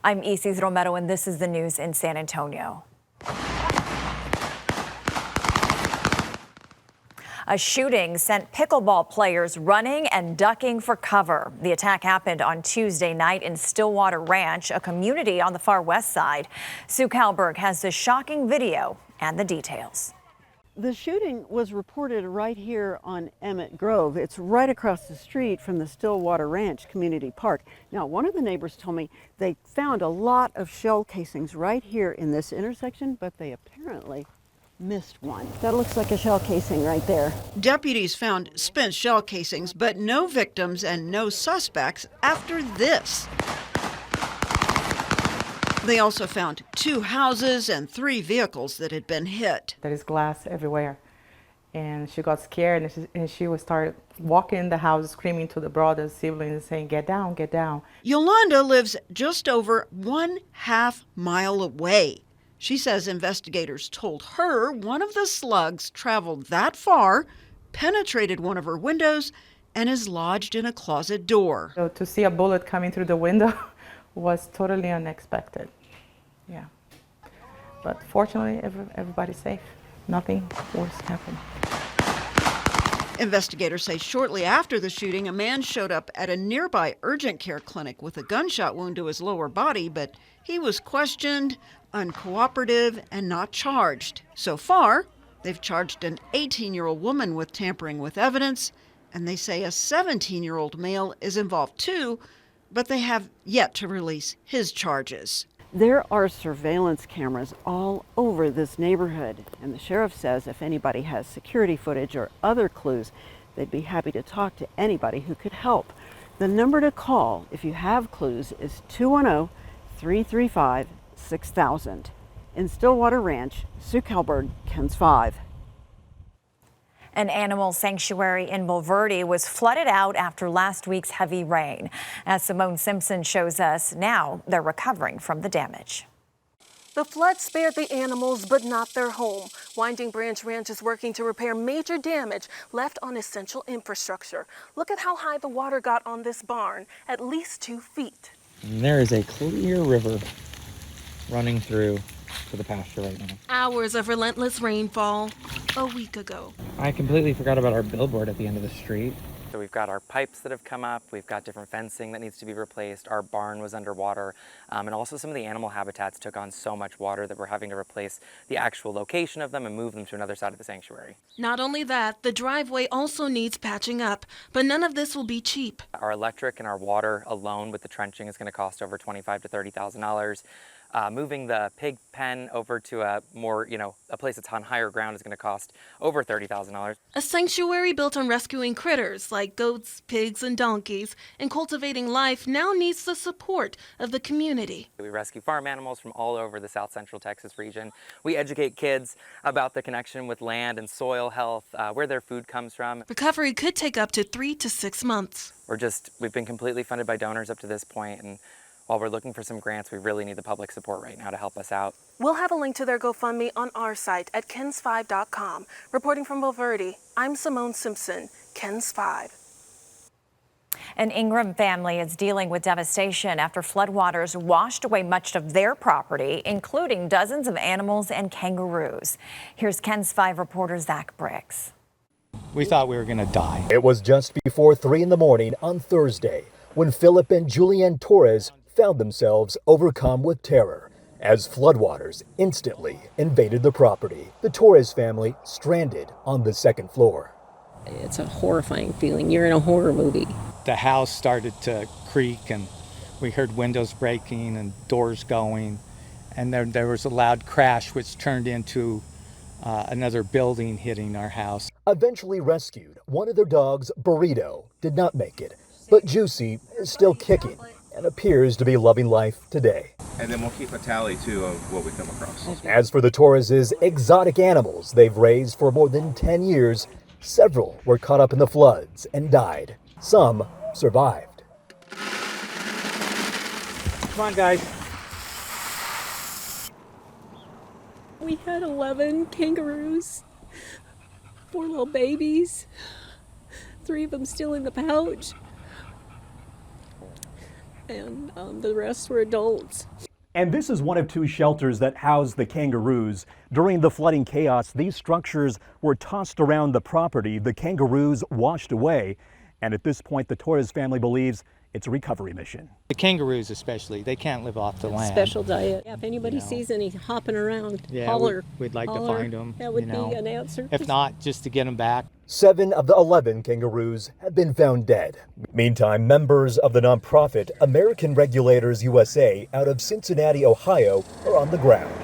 I'm Isis Romero, and this is the news in San Antonio. A shooting sent pickleball players running and ducking for cover. The attack happened on Tuesday night in Stillwater Ranch, a community on the far west side. Sue Kalberg has the shocking video and the details. The shooting was reported right here on Emmett Grove. It's right across the street from the Stillwater Ranch Community Park. Now, one of the neighbors told me they found a lot of shell casings right here in this intersection, but they apparently missed one. That looks like a shell casing right there. Deputies found spent shell casings, but no victims and no suspects after this. They also found 2 houses and 3 vehicles that had been hit. There is glass everywhere. And she got scared and she would start walking in the house, screaming to the brothers, siblings, saying, "Get down, get down." Yolanda lives just over 1/2 mile away. She says investigators told her one of the slugs traveled that far, penetrated one of her windows, and is lodged in a closet door. So to see a bullet coming through the window was totally unexpected. Yeah. But fortunately, everybody's safe. Nothing worse happened. Investigators say shortly after the shooting, a man showed up at a nearby urgent care clinic with a gunshot wound to his lower body, but he was questioned, uncooperative, and not charged. So far, they've charged an 18-year-old woman with tampering with evidence, and they say a 17-year-old male is involved too, but they have yet to release his charges. There are surveillance cameras all over this neighborhood, and the sheriff says if anybody has security footage or other clues, they'd be happy to talk to anybody who could help. The number to call if you have clues is 210-335-6000. In Stillwater Ranch, Sue Kalberg, KENS 5. An animal sanctuary in Bulverde was flooded out after last week's heavy rain. As Simone Simpson shows us, now they're recovering from the damage. The flood spared the animals, but not their home. Winding Branch Ranch is working to repair major damage left on essential infrastructure. Look at how high the water got on this barn, at least 2 feet. And there is a clear river running through to the pasture right now. Hours of relentless rainfall a week ago. I completely forgot about our billboard at the end of the street. So we've got our pipes that have come up, we've got different fencing that needs to be replaced, our barn was underwater, and also some of the animal habitats took on so much water that we're having to replace the actual location of them and move them to another side of the sanctuary. Not only that, the driveway also needs patching up, but none of this will be cheap. Our electric and our water alone with the trenching is going to cost over $25,000 to $30,000. Moving the pig pen over to a more, a place that's on higher ground is going to cost over $30,000. A sanctuary built on rescuing critters like goats, pigs, and donkeys, and cultivating life now needs the support of the community. We rescue farm animals from all over the South Central Texas region. We educate kids about the connection with land and soil health, where their food comes from. Recovery could take up to 3 to 6 months. We've been completely funded by donors up to this point, and while we're looking for some grants, we really need the public support right now to help us out. We'll have a link to their GoFundMe on our site at KENS5.com. Reporting from Bulverde, I'm Simone Simpson, KENS 5. An Ingram family is dealing with devastation after floodwaters washed away much of their property, including dozens of animals and kangaroos. Here's KENS 5 reporter Zach Briggs. We thought we were going to die. It was just before 3 in the morning on Thursday when Philip and Julianne Torres found themselves overcome with terror as floodwaters instantly invaded the property. The Torres family stranded on the second floor. It's a horrifying feeling. You're in a horror movie. The house started to creak and we heard windows breaking and doors going, and there was a loud crash which turned into another building hitting our house. Eventually rescued, one of their dogs, Burrito, did not make it, but Juicy is still kicking and appears to be loving life today. And then we'll keep a tally, too, of what we come across. As for the Torres' exotic animals they've raised for more than 10 years, several were caught up in the floods and died. Some survived. Come on, guys. We had 11 kangaroos, 4 little babies, 3 of them still in the pouch. and the rest were adults. And this is one of 2 shelters that house the kangaroos. During the flooding chaos, these structures were tossed around the property. The kangaroos washed away. And at this point, the Torres family believes it's a recovery mission. The kangaroos especially, they can't live off the land. Special diet. Yeah, if anybody sees any hopping around, holler. We'd like holler. to find them. That would be an answer. If not, just to get them back. 7 of the 11 kangaroos have been found dead. Meantime, members of the nonprofit American Regulators USA out of Cincinnati, Ohio, are on the ground.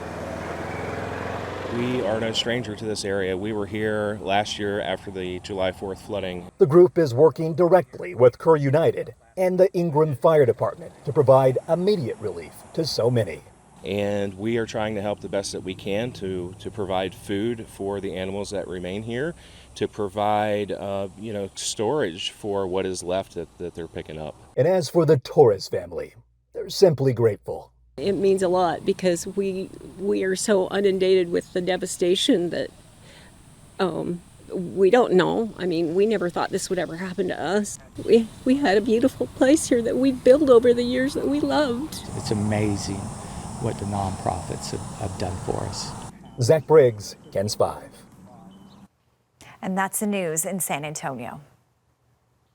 We are no stranger to this area. We were here last year after the July 4th flooding. The group is working directly with Kerr United and the Ingram Fire Department to provide immediate relief to so many. And we are trying to help the best that we can to provide food for the animals that remain here, to provide storage for what is left that they're picking up. And as for the Torres family, they're simply grateful. It means a lot because we are so inundated with the devastation that we don't know. I mean, we never thought this would ever happen to us. We had a beautiful place here that we built over the years that we loved. It's amazing what the nonprofits have done for us. Zach Briggs, KENS 5. And that's the news in San Antonio.